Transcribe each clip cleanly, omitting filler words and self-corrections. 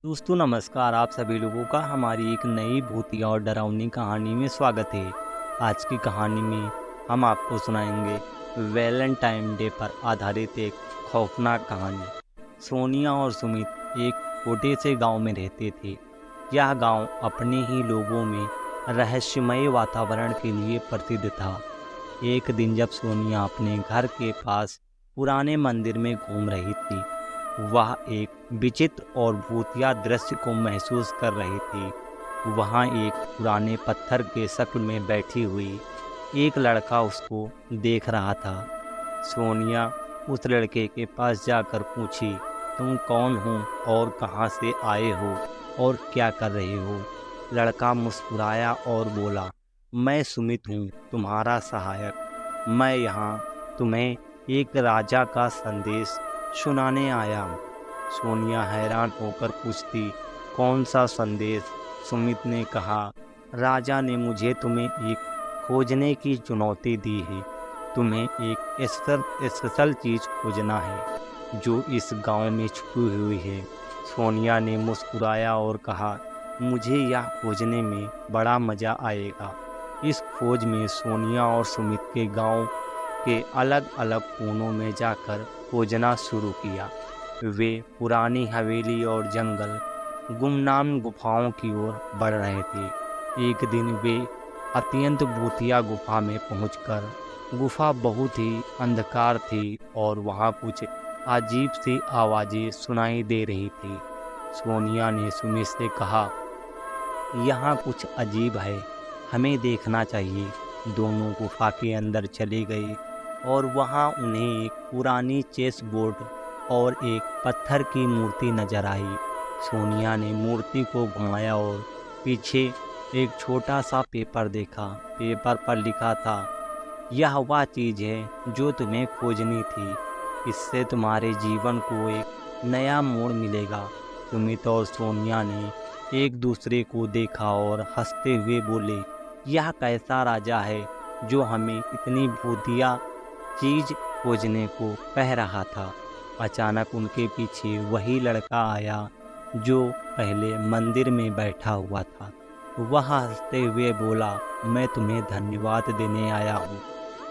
दोस्तों नमस्कार। आप सभी लोगों का हमारी एक नई भूतिया और डरावनी कहानी में स्वागत है। आज की कहानी में हम आपको सुनाएंगे वैलेंटाइन डे पर आधारित एक खौफनाक कहानी। सोनिया और सुमित एक छोटे से गांव में रहते थे। यह गांव अपने ही लोगों में रहस्यमय वातावरण के लिए प्रसिद्ध था। एक दिन जब सोनिया अपने घर के पास पुराने मंदिर में घूम रही थी, वह एक विचित्र और भूतिया दृश्य को महसूस कर रही थी। वहाँ एक पुराने पत्थर के शक्ल में बैठी हुई एक लड़का उसको देख रहा था। सोनिया उस लड़के के पास जाकर पूछी, तुम कौन हो और कहाँ से आए हो और क्या कर रहे हो? लड़का मुस्कुराया और बोला, मैं सुमित हूँ, तुम्हारा सहायक। मैं यहाँ तुम्हें एक राजा का संदेश सुनाने आया हूँ। सोनिया हैरान होकर पूछती, कौन सा संदेश? सुमित ने कहा, राजा ने मुझे तुम्हें एक खोजने की चुनौती दी है। तुम्हें एक स्पेशल चीज़ खोजना है जो इस गांव में छुपी हुई है। सोनिया ने मुस्कुराया और कहा, मुझे यह खोजने में बड़ा मज़ा आएगा। इस खोज में सोनिया और सुमित के गांव के अलग अलग कोनों में जाकर खोजना शुरू किया। वे पुरानी हवेली और जंगल, गुमनाम गुफाओं की ओर बढ़ रहे थे। एक दिन वे अत्यंत भूतिया गुफा में पहुंचकर, गुफा बहुत ही अंधकार थी और वहां कुछ अजीब सी आवाज़ें सुनाई दे रही थी। सोनिया ने सुमित से कहा, यहाँ कुछ अजीब है, हमें देखना चाहिए। दोनों गुफा के अंदर चले गए और वहाँ उन्हें एक पुरानी चेस बोर्ड और एक पत्थर की मूर्ति नजर आई। सोनिया ने मूर्ति को घुमाया और पीछे एक छोटा सा पेपर देखा। पेपर पर लिखा था, यह वह चीज़ है जो तुम्हें खोजनी थी। इससे तुम्हारे जीवन को एक नया मोड़ मिलेगा। सुमित और सोनिया ने एक दूसरे को देखा और हंसते हुए बोले, यह कैसा राजा है जो हमें इतनी भूतिया चीज़ खोजने को कह रहा था। अचानक उनके पीछे वही लड़का आया जो पहले मंदिर में बैठा हुआ था। वह हंसते हुए बोला, मैं तुम्हें धन्यवाद देने आया हूँ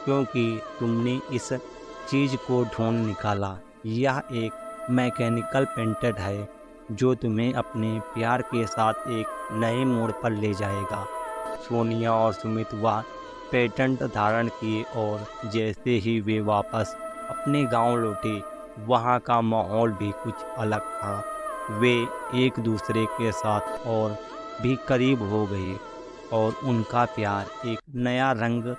क्योंकि तुमने इस चीज़ को ढूंढ निकाला। यह एक मैकेनिकल पेंटेड है जो तुम्हें अपने प्यार के साथ एक नए मोड़ पर ले जाएगा। सोनिया और सुमित वह पेटेंट धारण किए और जैसे ही वे वापस अपने गांव लौटे, वहां का माहौल भी कुछ अलग था। वे एक दूसरे के साथ और भी करीब हो गए और उनका प्यार एक नया रंग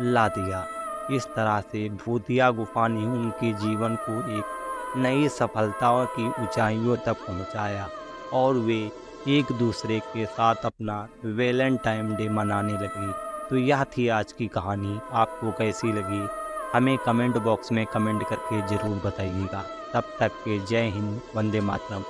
ला दिया। इस तरह से भूतिया गुफा ने उनके जीवन को एक नई सफलता की ऊंचाइयों तक पहुंचाया और वे एक दूसरे के साथ अपना वैलेंटाइन डे मनाने लगी। तो यह थी आज की कहानी। आपको कैसी लगी हमें कमेंट बॉक्स में कमेंट करके ज़रूर बताइएगा। तब तक के जय हिंद, वंदे मातरम।